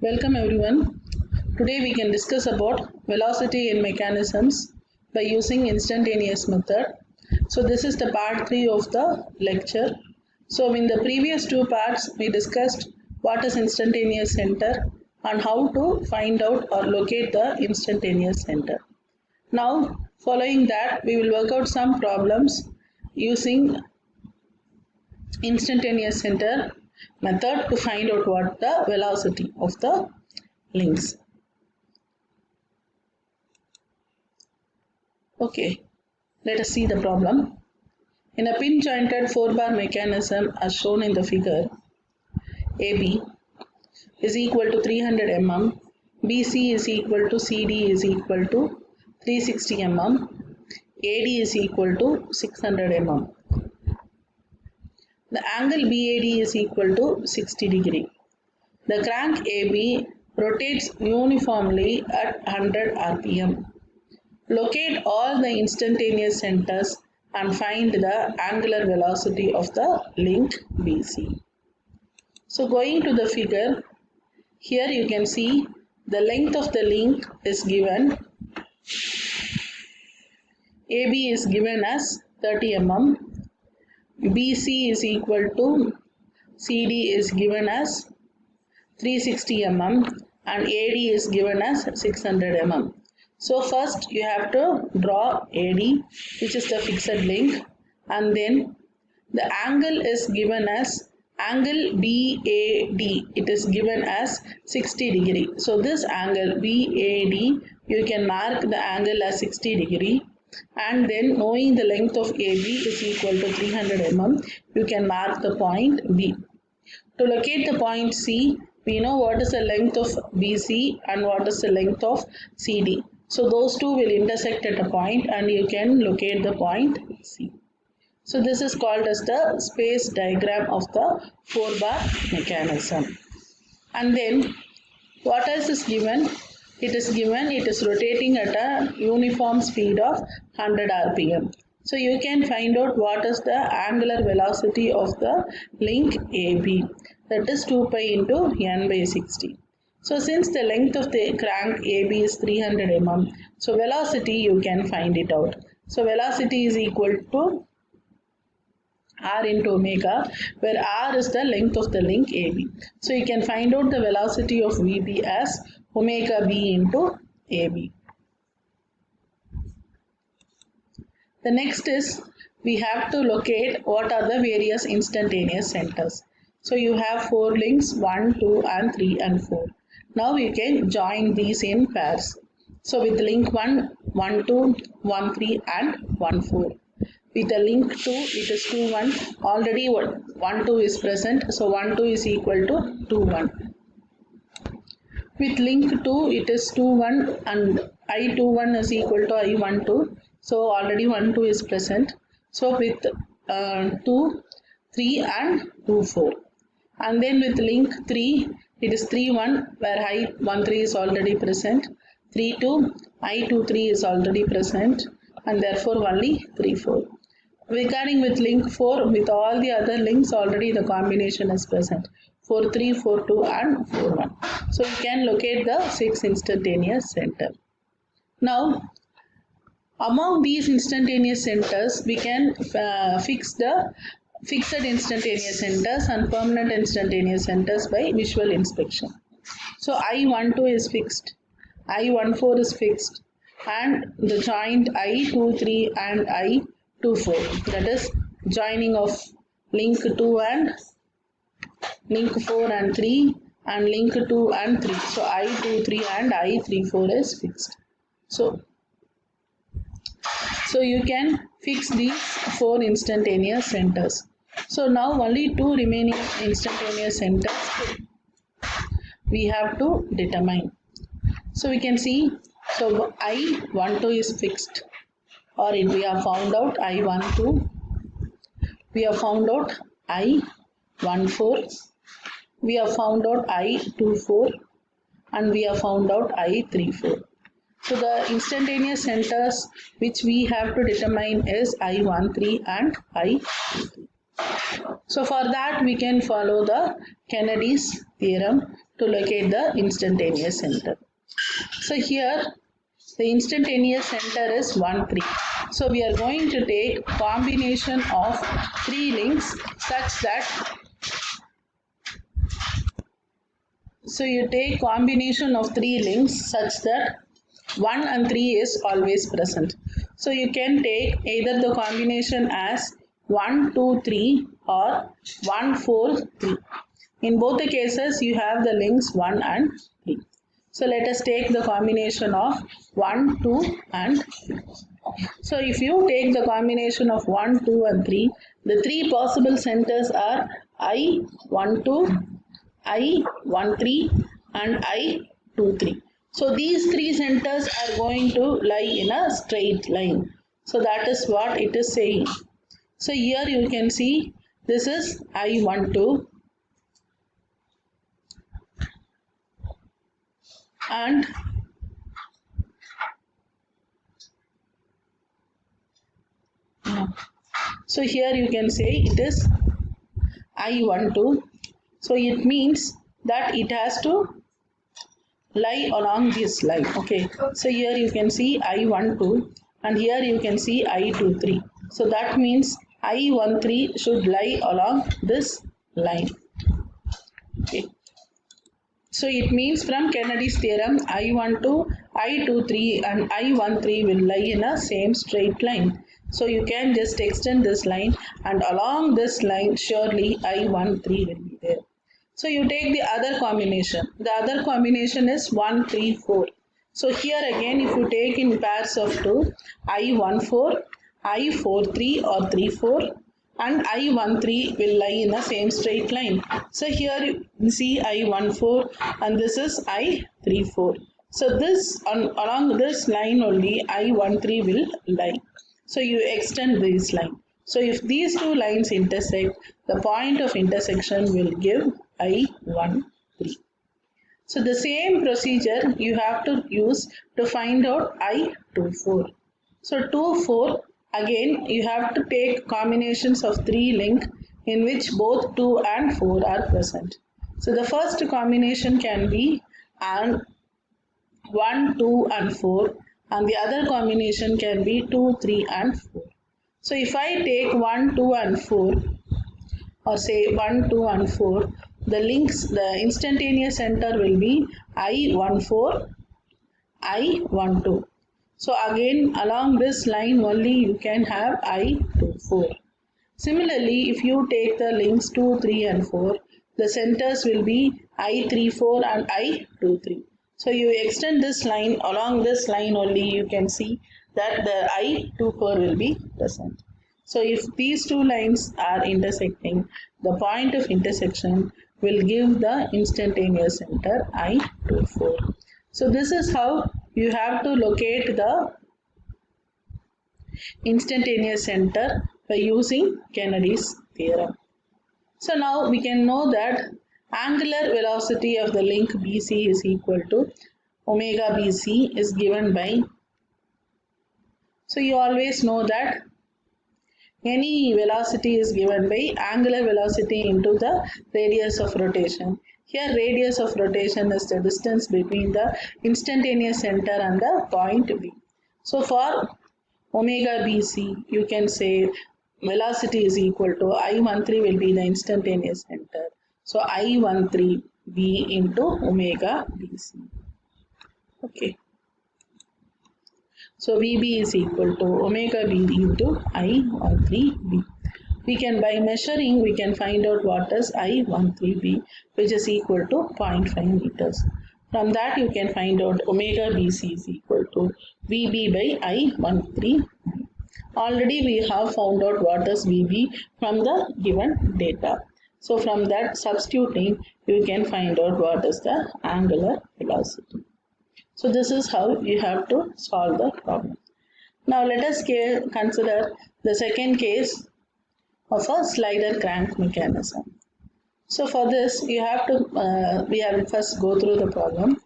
Welcome everyone. Today we can discuss about velocity in mechanisms by using instantaneous method. So this is the part 3 of the lecture. So in the previous two parts we discussed what is instantaneous center and how to find out or locate the instantaneous center. Now following that we will work out some problems using instantaneous center method to find out what the velocity of the links. Okay, let us see the problem. In a pin jointed 4-bar mechanism as shown in the figure, AB is equal to 300 mm, BC is equal to CD is equal to 360 mm, AD is equal to 600 mm. The angle BAD is equal to 60 degree. The crank AB rotates uniformly at 100 rpm. Locate all the instantaneous centers and find the angular velocity of the link BC. So going to the figure, here you can see the length of the link is given. AB is given as 30 mm. BC is equal to CD is given as 360 mm and AD is given as 600 mm. So first you have to draw AD, which is the fixed link, and then the angle is given as angle BAD. It is given as 60 degree. So this angle BAD, you can mark the angle as 60 degree, and then knowing the length of AB is equal to 300 mm, you can mark the point B. To locate the point C, we know what is the length of BC and what is the length of CD. So those two will intersect at a point and you can locate the point C. So this is called as the space diagram of the 4-bar mechanism. And then what else is given? It is given it is rotating at a uniform speed of 100 rpm. So you can find out what is the angular velocity of the link AB. That is 2 pi into n by 60. So since the length of the crank AB is 300 mm, so velocity you can find it out. So velocity is equal to R into omega, where R is the length of the link AB. So you can find out the velocity of VB as omega B into AB. The next is we have to locate what are the various instantaneous centers. So you have 4 links, 1, 2 and 3 and 4. Now you can join these in pairs. So with link 1, 1, 2, 1, 3 and 1, 4. With the link 2, it is 2, 1. Already 1, 2 is present. So 1, 2 is equal to 2, 1. With link 2, it is 2, 1 and I21 is equal to I12. So already 1, 2 is present. So with 2, 3 and 2, 4. And then with link 3, it is 3, 1 where I13 is already present. 3, 2, I23 is already present and therefore only 3, 4. Regarding with link 4, with all the other links already the combination is present. 4, 3, 4, 2 and 4, 1. So you can locate the 6 instantaneous center. Now among these instantaneous centers we can fix the fixed instantaneous centers and permanent instantaneous centers by visual inspection. So I12 is fixed, I14 is fixed, and the joint I23 and I24, that is joining of link 2 and link 4 and 3 and link 2 and 3. So I23 and I34 is fixed. So you can fix these 4 instantaneous centers. So now only 2 remaining instantaneous centers we have to determine. So we can see, so I12 is fixed, or we have found out I12, we have found out I14, we have found out I24 and we have found out I34. So the instantaneous centers which we have to determine is I13 and I23. So for that we can follow the Kennedy's theorem to locate the instantaneous center. So here the instantaneous center is 1, 3. So we are going to take combination of 3 links such that, so you take combination of 3 links such that 1 and 3 is always present. So you can take either the combination as 1, 2, 3 or 1, 4, 3. In both the cases you have the links 1 and 3. So let us take the combination of 1, 2 and 3. So if you take the combination of 1, 2 and 3, the 3 possible centers are I12, I13 and I23. So these 3 centers are going to lie in a straight line. So that is what it is saying. So here you can see this is I12 and so here you can say it is I12. So it means that it has to lie along this line. Okay. So here you can see I12 and here you can see I23. So that means I13 should lie along this line. Okay. So it means from Kennedy's theorem, I12, I23 and I13 will lie in a same straight line. So you can just extend this line and along this line surely I13 will be there. So you take the other combination. The other combination is 1, 3, 4. So here again if you take in pairs of 2, I14, I43 or 34 and I13 will lie in the same straight line. So here you see I14 and this is I34. So this along this line only I13 will lie. So you extend this line. So if these two lines intersect, the point of intersection will give I13. So the same procedure you have to use to find out I24. So 2, 4, again you have to take combinations of 3 link in which both 2 and 4 are present. So the first combination can be 1, 2 and 4 and the other combination can be 2, 3 and 4. So if I take 1, 2 and 4 or say 1, 2 and 4, the links, the instantaneous center will be I14, I12. So again along this line only you can have I24. Similarly, if you take the links 2, 3 and 4, the centers will be I34 and I23. So you extend this line, along this line only you can see that the I24 will be present. So if these two lines are intersecting, the point of intersection will give the instantaneous center I24. So this is how you have to locate the instantaneous center by using Kennedy's theorem. So now we can know that angular velocity of the link BC is equal to omega BC is given by, so you always know that any velocity is given by angular velocity into the radius of rotation. Here radius of rotation is the distance between the instantaneous center and the point B. So for omega BC, you can say velocity is equal to I13 will be the instantaneous center. So I13 B into omega BC. Okay. So VB is equal to omega B into I13B. We can, by measuring, we can find out what is I13B, which is equal to 0.5 meters. From that you can find out omega BC is equal to VB by I13. Already we have found out what is VB from the given data. So from that substituting you can find out what is the angular velocity. So this is how you have to solve the problem. Now let us consider the second case of a slider crank mechanism. So for this you have to, we have first go through the problem.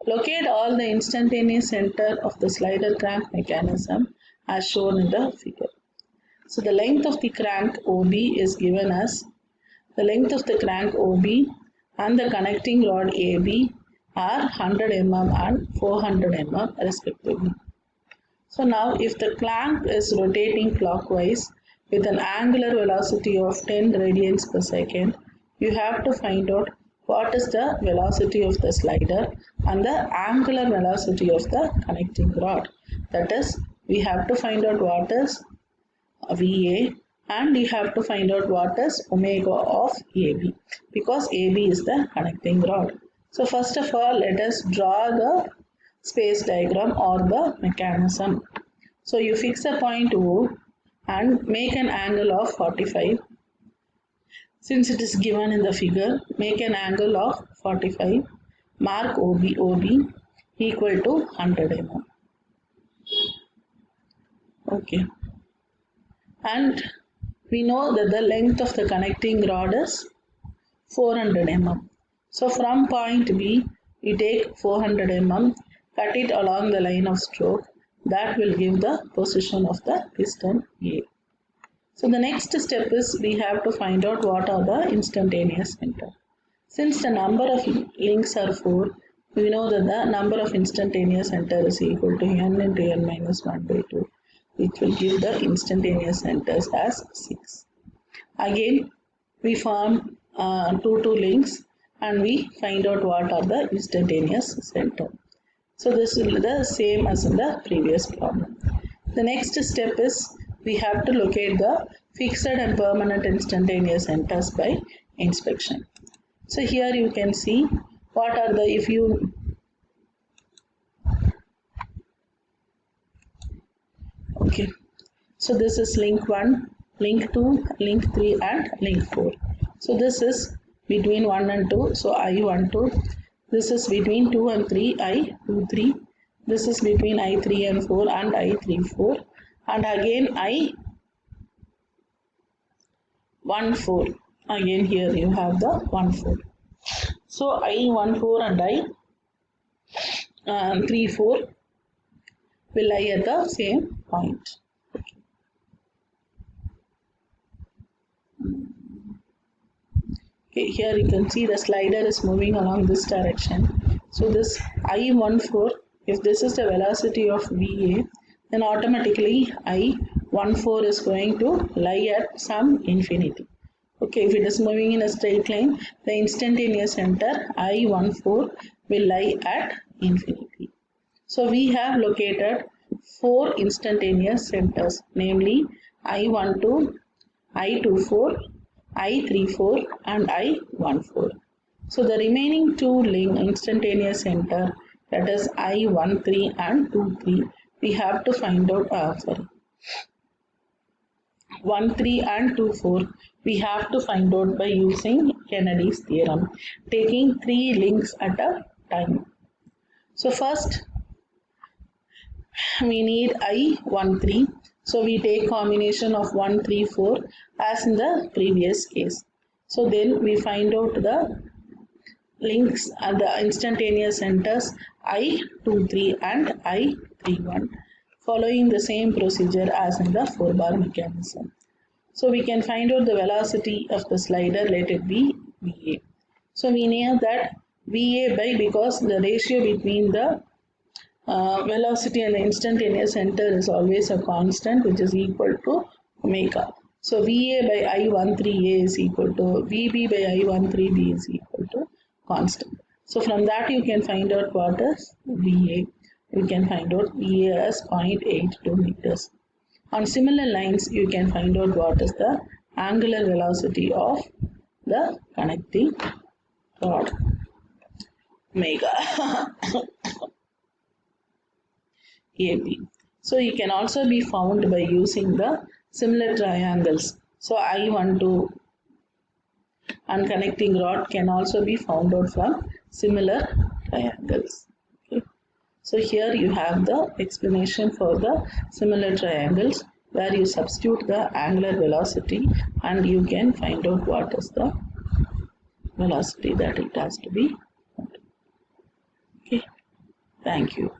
Locate all the instantaneous center of the slider crank mechanism as shown in the figure. So the length of the crank OB is given as, the length of the crank OB and the connecting rod AB are 100 mm and 400 mm respectively. So now if the clank is rotating clockwise with an angular velocity of 10 radians per second, you have to find out what is the velocity of the slider and the angular velocity of the connecting rod. That is, we have to find out what is VA and you have to find out what is omega of AB, because AB is the connecting rod. So first of all, let us draw the space diagram or the mechanism. So you fix a point O and make an angle of 45. Since it is given in the figure, make an angle of 45. Mark OB equal to 100 mm. Okay. And we know that the length of the connecting rod is 400 mm. So from point B, we take 400 mm, cut it along the line of stroke. That will give the position of the piston A. So the next step is we have to find out what are the instantaneous center. Since the number of links are 4, we know that the number of instantaneous center is equal to n into n minus 1 by 2, which will give the instantaneous centers as 6. Again, we form 2 links and we find out what are the instantaneous center. So this will be the same as in the previous problem. The next step is we have to locate the fixed and permanent instantaneous centers by inspection. So here you can see what are the, if you okay, so this is link 1, link 2, link 3 and link 4. So this is between 1 and 2, so I12. This is between 2 and 3, I23. This is between I3 and 4 and I34. And again I14. Again here you have the 14. So I14 and I34 will lie at the same point. Okay, here you can see the slider is moving along this direction. So this I14, if this is the velocity of VA, then automatically I14 is going to lie at some infinity. Okay, if it is moving in a straight line, the instantaneous center I14 will lie at infinity. So we have located 4 instantaneous centers, namely I12, I24, I34 and I14. So the remaining 2 instantaneous center, that is I13 and 23, we have to find out, 13 and 24, we have to find out by using Kennedy's theorem, taking 3 links at a time. So first we need I13. So we take combination of 1, 3, 4 as in the previous case. So then we find out the links and the instantaneous centers I23 and I31, following the same procedure as in the 4-bar mechanism. So we can find out the velocity of the slider, let it be VA. So we know that VA by, because the ratio between the velocity and the instantaneous center is always a constant, which is equal to omega. So VA by I13A is equal to VB by I13B is equal to constant. So from that you can find out what is VA. You can find out VA as 0.82 meters. On similar lines, you can find out what is the angular velocity of the connecting rod, omega. AB. So it can also be found by using the similar triangles. So I12 and connecting rod can also be found out from similar triangles. Okay. So here you have the explanation for the similar triangles, where you substitute the angular velocity and you can find out what is the velocity that it has to be. Okay. Thank you.